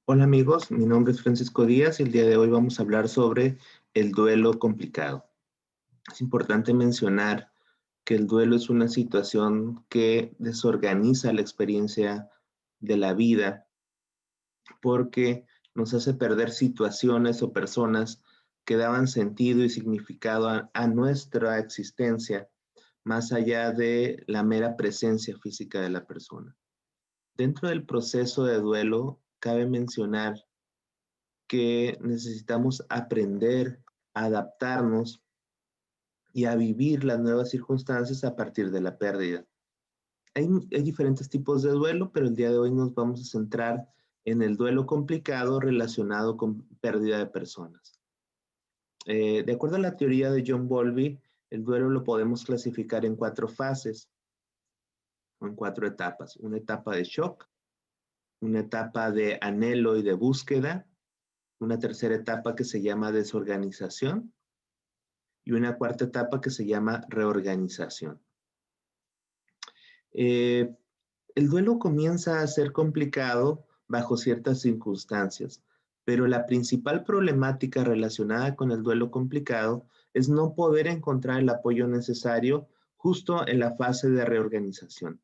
Hola amigos, mi nombre es Francisco Díaz y el día de hoy vamos a hablar sobre el duelo complicado. Es importante mencionar que el duelo es una situación que desorganiza la experiencia de la vida porque nos hace perder situaciones o personas que daban sentido y significado a nuestra existencia más allá de la mera presencia física de la persona. Dentro del proceso de duelo, cabe mencionar que necesitamos aprender a adaptarnos y a vivir las nuevas circunstancias a partir de la pérdida. Hay diferentes tipos de duelo, pero el día de hoy nos vamos a centrar en el duelo complicado relacionado con pérdida de personas. De acuerdo a la teoría de John Bowlby, el duelo lo podemos clasificar en cuatro fases o en cuatro etapas. Una etapa de shock, una etapa de anhelo y de búsqueda, una tercera etapa que se llama desorganización, y una cuarta etapa que se llama reorganización. Eh, el duelo comienza a ser complicado bajo ciertas circunstancias, pero la principal problemática relacionada con el duelo complicado es no poder encontrar el apoyo necesario justo en la fase de reorganización.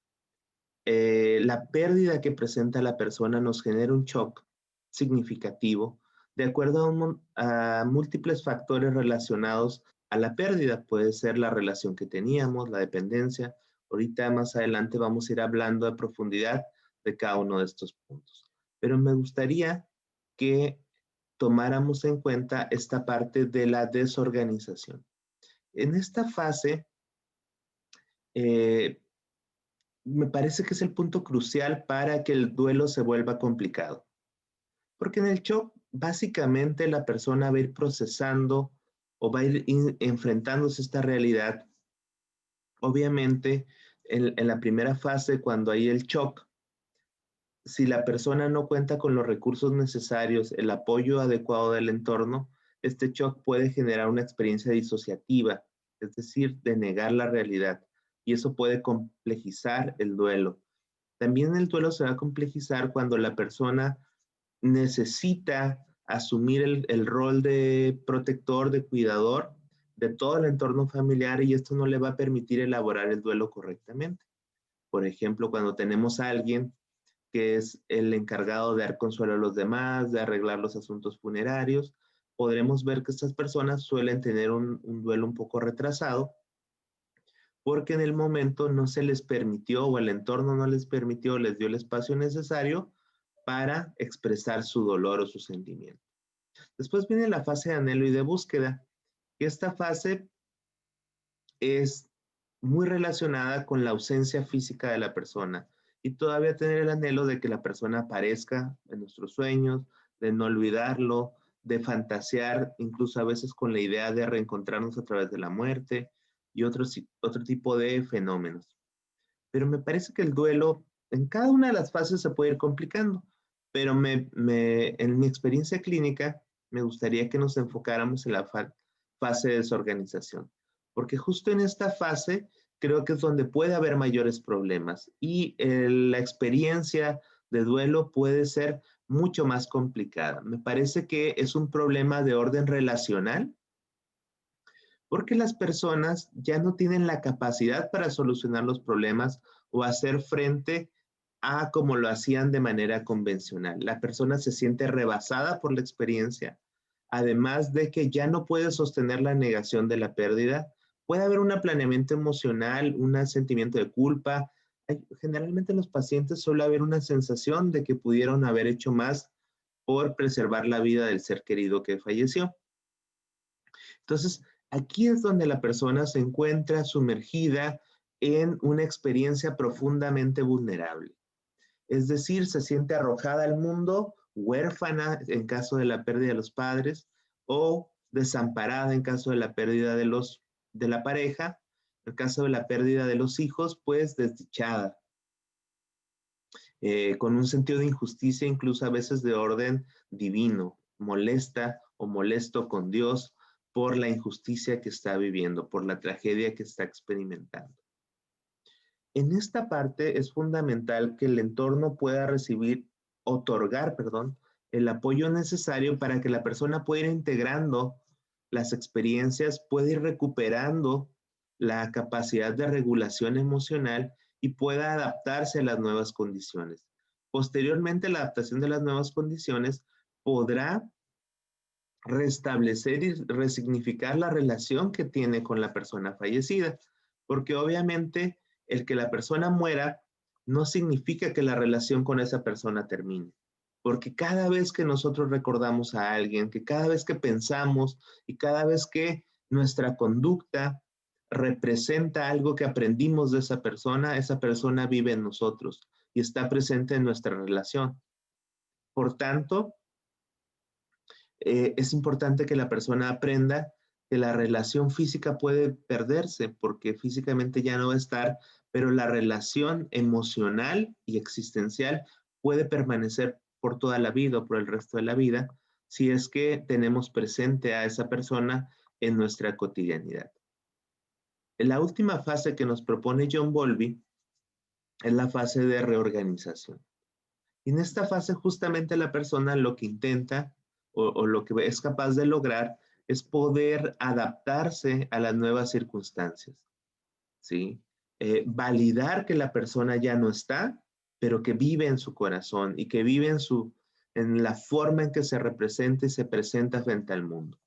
La pérdida que presenta la persona nos genera un shock significativo de acuerdo a múltiples factores relacionados a la pérdida. Puede ser la relación que teníamos, la dependencia. Ahorita más adelante vamos a ir hablando a profundidad de cada uno de estos puntos. Pero me gustaría que tomáramos en cuenta esta parte de la desorganización. En esta fase, eh, me parece que es el punto crucial para que el duelo se vuelva complicado. Porque en el shock, básicamente la persona va a ir procesando o va a ir enfrentándose a esta realidad. Obviamente, en la primera fase, cuando hay el shock, si la persona no cuenta con los recursos necesarios, el apoyo adecuado del entorno, este shock puede generar una experiencia disociativa, es decir, de negar la realidad. Y eso puede complejizar el duelo. También el duelo se va a complejizar cuando la persona necesita asumir el rol de protector, de cuidador de todo el entorno familiar, y esto no le va a permitir elaborar el duelo correctamente. Por ejemplo, cuando tenemos a alguien que es el encargado de dar consuelo a los demás, de arreglar los asuntos funerarios, podremos ver que estas personas suelen tener un duelo un poco retrasado porque en el momento no se les permitió o el entorno no les permitió, les dio el espacio necesario para expresar su dolor o su sentimiento. Después viene la fase de anhelo y de búsqueda. Esta fase es muy relacionada con la ausencia física de la persona y todavía tener el anhelo de que la persona aparezca en nuestros sueños, de no olvidarlo, de fantasear incluso a veces con la idea de reencontrarnos a través de la muerte y otro tipo de fenómenos. Pero me parece que el duelo en cada una de las fases se puede ir complicando, pero en mi experiencia clínica me gustaría que nos enfocáramos en la fase de desorganización, porque justo en esta fase creo que es donde puede haber mayores problemas y la experiencia de duelo puede ser mucho más complicada. Me parece que es un problema de orden relacional porque las personas ya no tienen la capacidad para solucionar los problemas o hacer frente a como lo hacían de manera convencional. La persona se siente rebasada por la experiencia, además de que ya no puede sostener la negación de la pérdida. Puede haber un planeamiento emocional, un sentimiento de culpa. Generalmente en los pacientes suele haber una sensación de que pudieron haber hecho más por preservar la vida del ser querido que falleció. Entonces, aquí es donde la persona se encuentra sumergida en una experiencia profundamente vulnerable. Es decir, se siente arrojada al mundo, huérfana en caso de la pérdida de los padres o desamparada en caso de la pérdida de la pareja. En el caso de la pérdida de los hijos, pues desdichada, con un sentido de injusticia, incluso a veces de orden divino, molesta o molesto con Dios por la injusticia que está viviendo, por la tragedia que está experimentando. En esta parte es fundamental que el entorno pueda otorgar, el apoyo necesario para que la persona pueda ir integrando las experiencias, pueda ir recuperando la capacidad de regulación emocional y pueda adaptarse a las nuevas condiciones. Posteriormente, la adaptación de las nuevas condiciones podrá restablecer y resignificar la relación que tiene con la persona fallecida, porque obviamente el que la persona muera no significa que la relación con esa persona termine, porque cada vez que nosotros recordamos a alguien, que cada vez que pensamos y cada vez que nuestra conducta representa algo que aprendimos de esa persona vive en nosotros y está presente en nuestra relación. Por tanto, es importante que la persona aprenda que la relación física puede perderse porque físicamente ya no va a estar, pero la relación emocional y existencial puede permanecer por toda la vida o por el resto de la vida si es que tenemos presente a esa persona en nuestra cotidianidad. La última fase que nos propone John Bowlby es la fase de reorganización. Y en esta fase justamente la persona lo que intenta o lo que es capaz de lograr es poder adaptarse a las nuevas circunstancias, ¿sí? Validar que la persona ya no está, pero que vive en su corazón y que vive en la forma en que se representa y se presenta frente al mundo.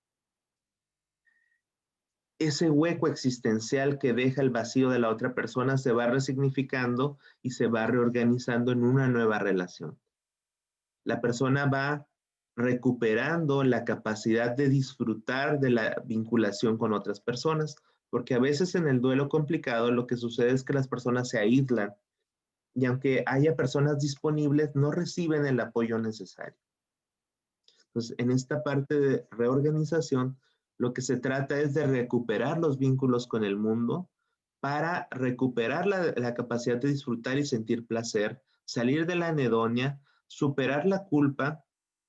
Ese hueco existencial que deja el vacío de la otra persona se va resignificando y se va reorganizando en una nueva relación. La persona va recuperando la capacidad de disfrutar de la vinculación con otras personas, porque a veces en el duelo complicado lo que sucede es que las personas se aíslan y aunque haya personas disponibles, no reciben el apoyo necesario. Entonces, en esta parte de reorganización, lo que se trata es de recuperar los vínculos con el mundo para recuperar la capacidad de disfrutar y sentir placer, salir de la anedonia, superar la culpa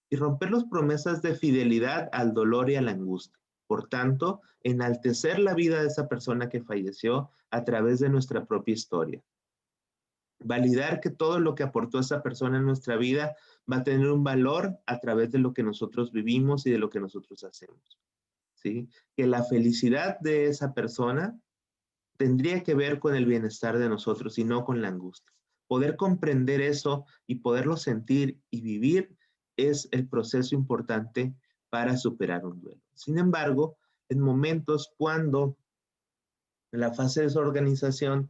y romper las promesas de fidelidad al dolor y a la angustia. Por tanto, enaltecer la vida de esa persona que falleció a través de nuestra propia historia. Validar que todo lo que aportó esa persona en nuestra vida va a tener un valor a través de lo que nosotros vivimos y de lo que nosotros hacemos, ¿sí? Que la felicidad de esa persona tendría que ver con el bienestar de nosotros y no con la angustia. Poder comprender eso y poderlo sentir y vivir es el proceso importante para superar un duelo. Sin embargo, en momentos cuando en la fase de desorganización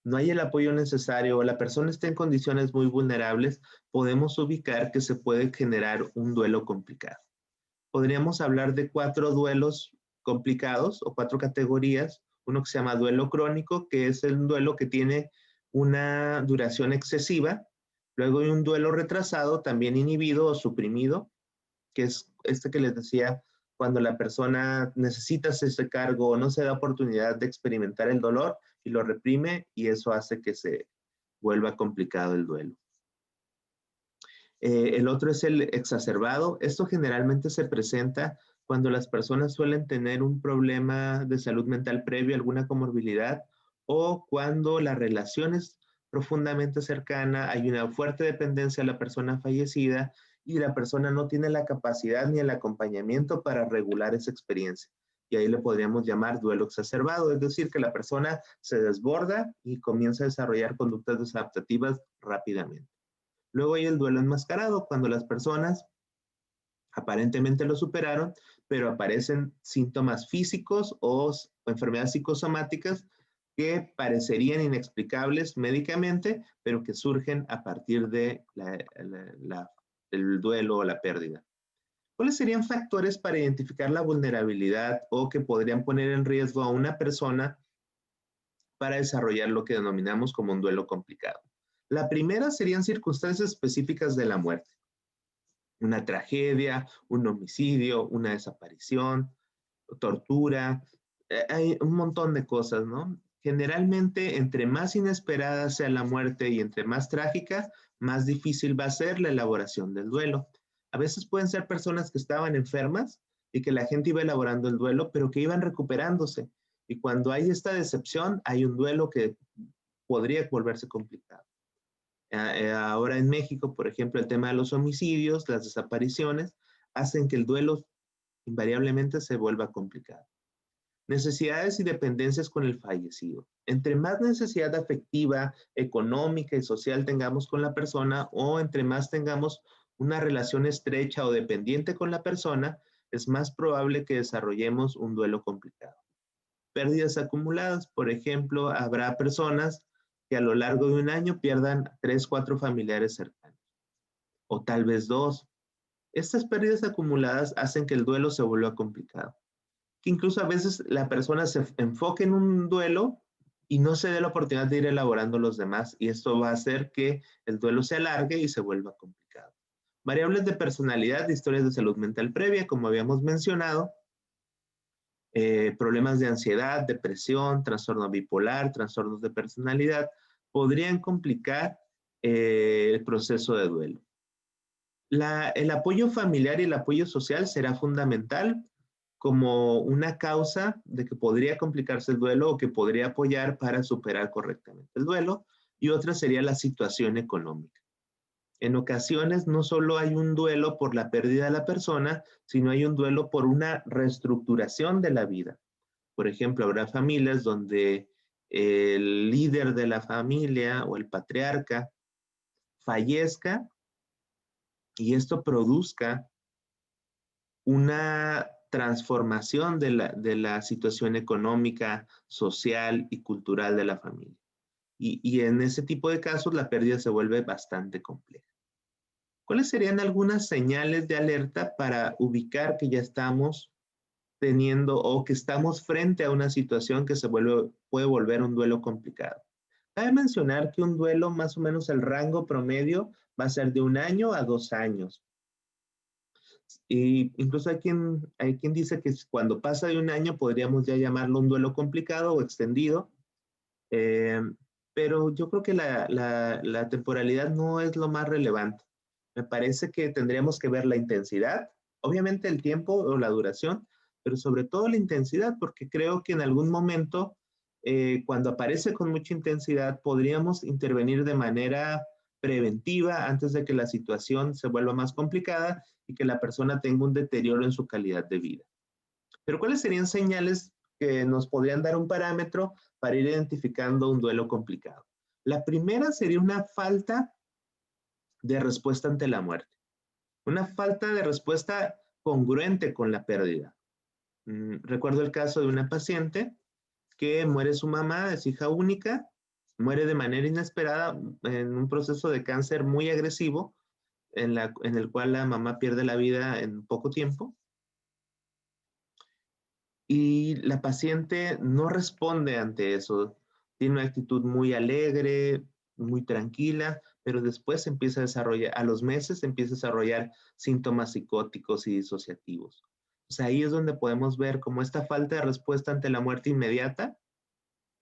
no hay el apoyo necesario o la persona está en condiciones muy vulnerables, podemos ubicar que se puede generar un duelo complicado. Podríamos hablar de 4 duelos complicados o 4 categorías. Uno que se llama duelo crónico, que es el duelo que tiene una duración excesiva. Luego hay un duelo retrasado, también inhibido o suprimido, que es este que les decía, cuando la persona necesita ese cargo o no se da oportunidad de experimentar el dolor y lo reprime y eso hace que se vuelva complicado el duelo. El otro es el exacerbado. Esto generalmente se presenta cuando las personas suelen tener un problema de salud mental previo, alguna comorbilidad, o cuando la relación es profundamente cercana, hay una fuerte dependencia a la persona fallecida y la persona no tiene la capacidad ni el acompañamiento para regular esa experiencia. Y ahí le podríamos llamar duelo exacerbado, es decir, que la persona se desborda y comienza a desarrollar conductas desadaptativas rápidamente. Luego hay el duelo enmascarado, cuando las personas aparentemente lo superaron, pero aparecen síntomas físicos o enfermedades psicosomáticas que parecerían inexplicables médicamente, pero que surgen a partir de el duelo o la pérdida. ¿Cuáles serían factores para identificar la vulnerabilidad o que podrían poner en riesgo a una persona para desarrollar lo que denominamos como un duelo complicado? La primera serían circunstancias específicas de la muerte. Una tragedia, un homicidio, una desaparición, tortura, hay un montón de cosas, ¿no? Generalmente, entre más inesperada sea la muerte y entre más trágica, más difícil va a ser la elaboración del duelo. A veces pueden ser personas que estaban enfermas y que la gente iba elaborando el duelo, pero que iban recuperándose. Y cuando hay esta decepción, hay un duelo que podría volverse complicado. Ahora en México, por ejemplo, el tema de los homicidios, las desapariciones, hacen que el duelo invariablemente se vuelva complicado. Necesidades y dependencias con el fallecido. Entre más necesidad afectiva, económica y social tengamos con la persona, o entre más tengamos una relación estrecha o dependiente con la persona, es más probable que desarrollemos un duelo complicado. Pérdidas acumuladas, por ejemplo, habrá personas que a lo largo de un año pierdan 3, 4 familiares cercanos, o tal vez 2. Estas pérdidas acumuladas hacen que el duelo se vuelva complicado, que incluso a veces la persona se enfoque en un duelo y no se dé la oportunidad de ir elaborando los demás, y esto va a hacer que el duelo se alargue y se vuelva complicado. Variables de personalidad, de historias de salud mental previa, como habíamos mencionado, problemas de ansiedad, depresión, trastorno bipolar, trastornos de personalidad, podrían complicar el proceso de duelo. El apoyo familiar y el apoyo social será fundamental como una causa de que podría complicarse el duelo o que podría apoyar para superar correctamente el duelo, y otra sería la situación económica. En ocasiones no solo hay un duelo por la pérdida de la persona, sino hay un duelo por una reestructuración de la vida. Por ejemplo, habrá familias donde el líder de la familia o el patriarca fallezca y esto produzca una transformación de la situación económica, social y cultural de la familia. Y en ese tipo de casos la pérdida se vuelve bastante compleja. ¿Cuáles serían algunas señales de alerta para ubicar que ya estamos teniendo o que estamos frente a una situación que puede volver un duelo complicado? Cabe mencionar que un duelo, más o menos el rango promedio, va a ser de 1 año a 2 años. Y incluso hay quien dice que cuando pasa de 1 año podríamos ya llamarlo un duelo complicado o extendido, eh, pero yo creo que la temporalidad no es lo más relevante. Me parece que tendríamos que ver la intensidad, obviamente el tiempo o la duración, pero sobre todo la intensidad, porque creo que en algún momento, cuando aparece con mucha intensidad, podríamos intervenir de manera preventiva antes de que la situación se vuelva más complicada y que la persona tenga un deterioro en su calidad de vida. Pero ¿cuáles serían señales que nos podrían dar un parámetro para ir identificando un duelo complicado? La primera sería una falta de respuesta ante la muerte, una falta de respuesta congruente con la pérdida. Recuerdo el caso de una paciente que muere su mamá, es hija única, muere de manera inesperada en un proceso de cáncer muy agresivo, en el cual la mamá pierde la vida en poco tiempo, y la paciente no responde ante eso. Tiene una actitud muy alegre, muy tranquila, pero después empieza a desarrollar, a los meses empieza a desarrollar síntomas psicóticos y disociativos. O sea, ahí es donde podemos ver cómo esta falta de respuesta ante la muerte inmediata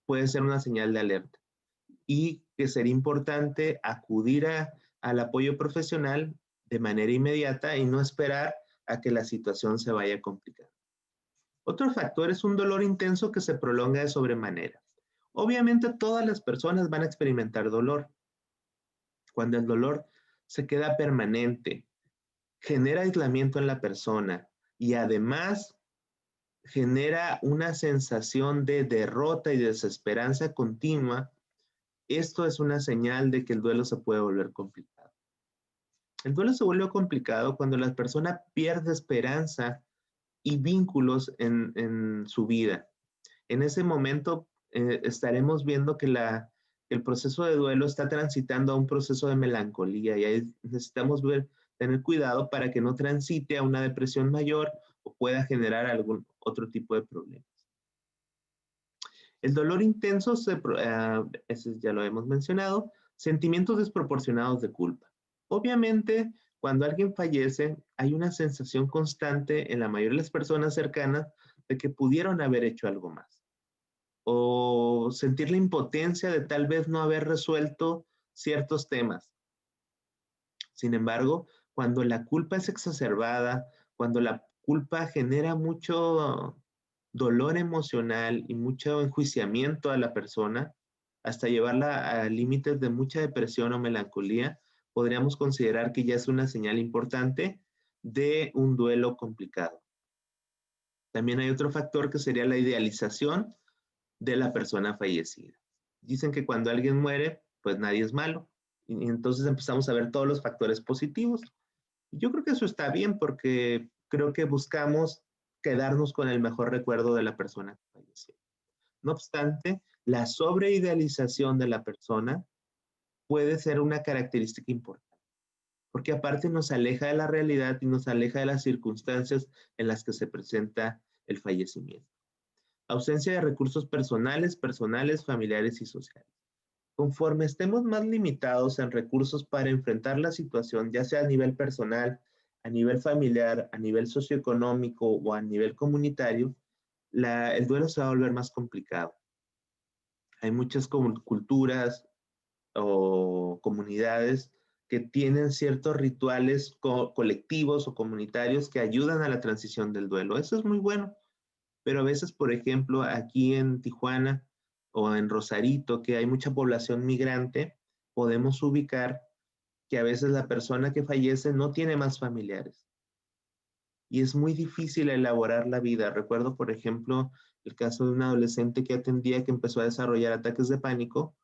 puede ser una señal de alerta, y que sería importante acudir al apoyo profesional de manera inmediata y no esperar a que la situación se vaya a complicar. Otro factor es un dolor intenso que se prolonga de sobremanera. Obviamente todas las personas van a experimentar dolor. Cuando el dolor se queda permanente, genera aislamiento en la persona y además genera una sensación de derrota y desesperanza continua, esto es una señal de que el duelo se puede volver complicado. El duelo se vuelve complicado cuando la persona pierde esperanza y vínculos en su vida. En ese momento estaremos viendo que el proceso de duelo está transitando a un proceso de melancolía, y ahí necesitamos tener cuidado para que no transite a una depresión mayor o pueda generar algún otro tipo de problemas. El dolor intenso, ese ya lo hemos mencionado, sentimientos desproporcionados de culpa. Obviamente, cuando alguien fallece, hay una sensación constante en la mayoría de las personas cercanas de que pudieron haber hecho algo más, o sentir la impotencia de tal vez no haber resuelto ciertos temas. Sin embargo, cuando la culpa es exacerbada, cuando la culpa genera mucho dolor emocional y mucho enjuiciamiento a la persona, hasta llevarla a límites de mucha depresión o melancolía, podríamos considerar que ya es una señal importante de un duelo complicado. También hay otro factor que sería la idealización de la persona fallecida. Dicen que cuando alguien muere, pues nadie es malo. Y entonces empezamos a ver todos los factores positivos. Yo creo que eso está bien porque creo que buscamos quedarnos con el mejor recuerdo de la persona que falleció. No obstante, la sobreidealización de la persona puede ser una característica importante, porque aparte nos aleja de la realidad y nos aleja de las circunstancias en las que se presenta el fallecimiento. Ausencia de recursos personales, familiares y sociales. Conforme estemos más limitados en recursos para enfrentar la situación, ya sea a nivel personal, a nivel familiar, a nivel socioeconómico o a nivel comunitario, el duelo se va a volver más complicado. Hay muchas culturas o comunidades que tienen ciertos rituales colectivos o comunitarios que ayudan a la transición del duelo. Eso es muy bueno, pero a veces, por ejemplo, aquí en Tijuana o en Rosarito, que hay mucha población migrante, podemos ubicar que a veces la persona que fallece no tiene más familiares y es muy difícil elaborar la vida. Recuerdo, por ejemplo, el caso de un adolescente que atendía que empezó a desarrollar ataques de pánico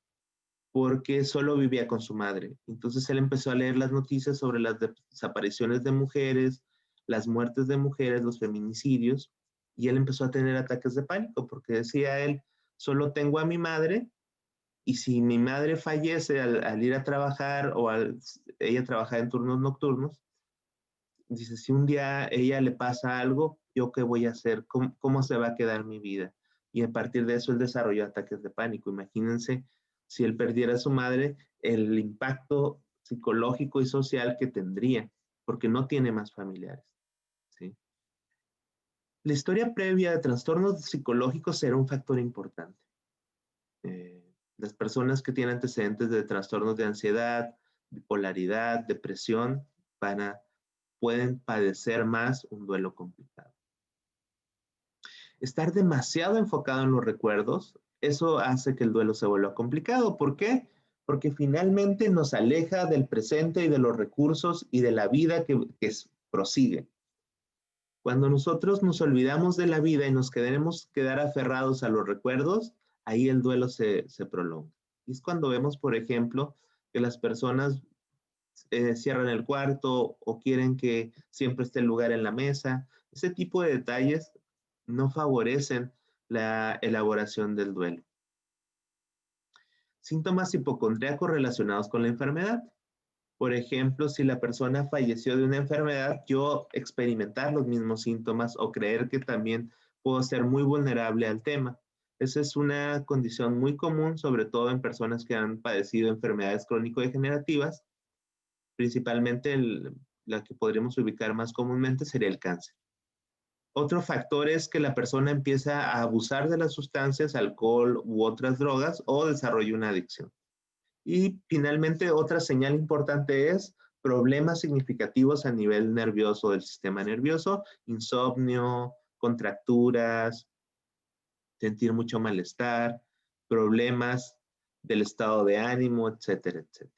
porque solo vivía con su madre. Entonces él empezó a leer las noticias sobre las desapariciones de mujeres, las muertes de mujeres, los feminicidios, y él empezó a tener ataques de pánico porque decía él, solo tengo a mi madre y si mi madre fallece al ir a trabajar o ella trabaja en turnos nocturnos, dice, si un día a ella le pasa algo, ¿yo qué voy a hacer? ¿Cómo se va a quedar mi vida? Y a partir de eso él desarrolló ataques de pánico. Imagínense si él perdiera a su madre, el impacto psicológico y social que tendría, porque no tiene más familiares. ¿Sí? La historia previa de trastornos psicológicos será un factor importante. Las personas que tienen antecedentes de trastornos de ansiedad, bipolaridad, depresión, pueden padecer más un duelo complicado. Estar demasiado enfocado en los recuerdos, eso hace que el duelo se vuelva complicado. ¿Por qué? Porque finalmente nos aleja del presente y de los recursos y de la vida que prosigue. Cuando nosotros nos olvidamos de la vida y nos queremos quedar aferrados a los recuerdos, ahí el duelo se prolonga. Y es cuando vemos, por ejemplo, que las personas cierran el cuarto o quieren que siempre esté el lugar en la mesa. Ese tipo de detalles no favorecen la elaboración del duelo. Síntomas hipocondríacos relacionados con la enfermedad. Por ejemplo, si la persona falleció de una enfermedad, yo experimentar los mismos síntomas o creer que también puedo ser muy vulnerable al tema. Esa es una condición muy común, sobre todo en personas que han padecido enfermedades crónico-degenerativas. Principalmente la que podríamos ubicar más comúnmente sería el cáncer. Otro factor es que la persona empieza a abusar de las sustancias, alcohol u otras drogas o desarrolla una adicción. Y finalmente, otra señal importante es problemas significativos a nivel nervioso del sistema nervioso, insomnio, contracturas, sentir mucho malestar, problemas del estado de ánimo, etcétera, etcétera.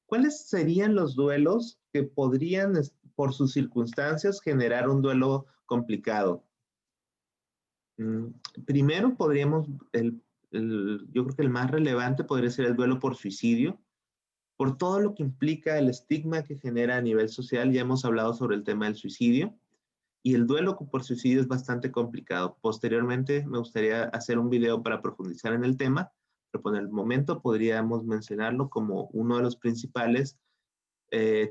¿Cuáles serían los duelos que podrían, por sus circunstancias, generar un duelo complicado? Primero podríamos, yo creo que el más relevante podría ser el duelo por suicidio, por todo lo que implica el estigma que genera a nivel social. Ya hemos hablado sobre el tema del suicidio y el duelo por suicidio es bastante complicado. Posteriormente me gustaría hacer un video para profundizar en el tema, pero por el momento podríamos mencionarlo como uno de los principales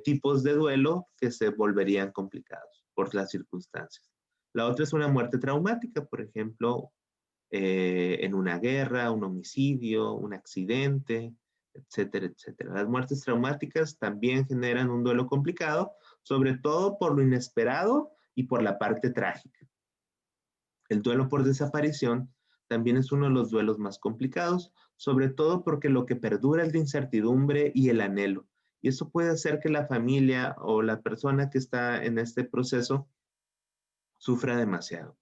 tipos de duelo que se volverían complicados por las circunstancias. La otra es una muerte traumática, por ejemplo, en una guerra, un homicidio, un accidente, etcétera, etcétera. Las muertes traumáticas también generan un duelo complicado, sobre todo por lo inesperado y por la parte trágica. El duelo por desaparición también es uno de los duelos más complicados, sobre todo porque lo que perdura es la incertidumbre y el anhelo. Y eso puede hacer que la familia o la persona que está en este proceso sufra demasiado.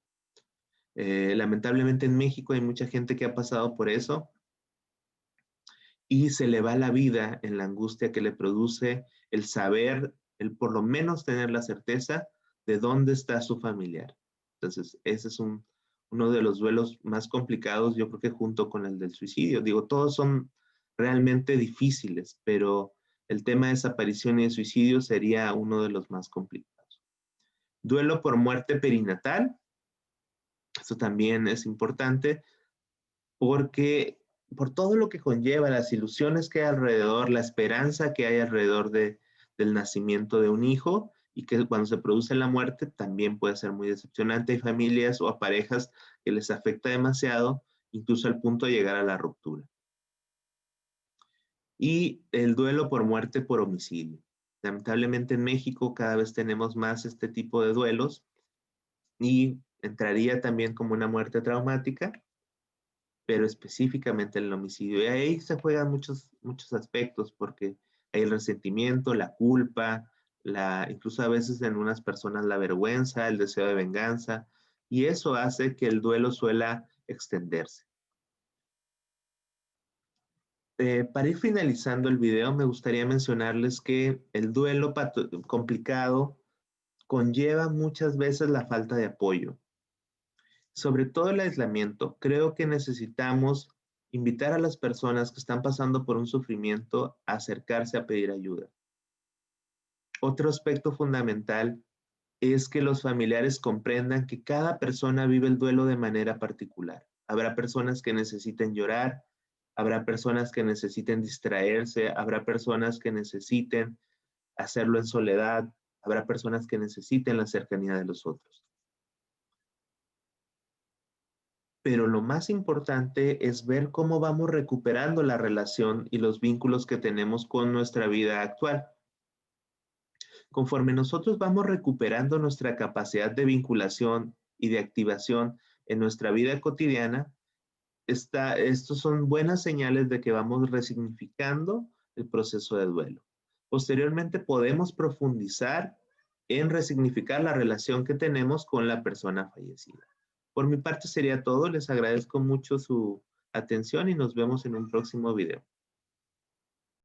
Lamentablemente en México hay mucha gente que ha pasado por eso y se le va la vida en la angustia que le produce el saber, el por lo menos tener la certeza de dónde está su familiar. Entonces, ese es uno de los duelos más complicados, yo creo que junto con el del suicidio. Digo, todos son realmente difíciles, pero el tema de desaparición y de suicidio sería uno de los más complicados. Duelo por muerte perinatal, esto también es importante porque por todo lo que conlleva, las ilusiones que hay alrededor, la esperanza que hay alrededor del nacimiento de un hijo y que cuando se produce la muerte también puede ser muy decepcionante. Hay familias o a parejas que les afecta demasiado, incluso al punto de llegar a la ruptura. Y el duelo por muerte por homicidio. Lamentablemente en México cada vez tenemos más este tipo de duelos y entraría también como una muerte traumática, pero específicamente el homicidio. Y ahí se juegan muchos aspectos porque hay el resentimiento, la culpa, incluso a veces en unas personas la vergüenza, el deseo de venganza, y eso hace que el duelo suela extenderse. Para ir finalizando el video, me gustaría mencionarles que el duelo complicado conlleva muchas veces la falta de apoyo. Sobre todo el aislamiento, creo que necesitamos invitar a las personas que están pasando por un sufrimiento a acercarse a pedir ayuda. Otro aspecto fundamental es que los familiares comprendan que cada persona vive el duelo de manera particular. Habrá personas que necesiten llorar, habrá personas que necesiten distraerse, habrá personas que necesiten hacerlo en soledad, habrá personas que necesiten la cercanía de los otros. Pero lo más importante es ver cómo vamos recuperando la relación y los vínculos que tenemos con nuestra vida actual. Conforme nosotros vamos recuperando nuestra capacidad de vinculación y de activación en nuestra vida cotidiana, estos son buenas señales de que vamos resignificando el proceso de duelo. Posteriormente podemos profundizar en resignificar la relación que tenemos con la persona fallecida. Por mi parte sería todo. Les agradezco mucho su atención y nos vemos en un próximo video.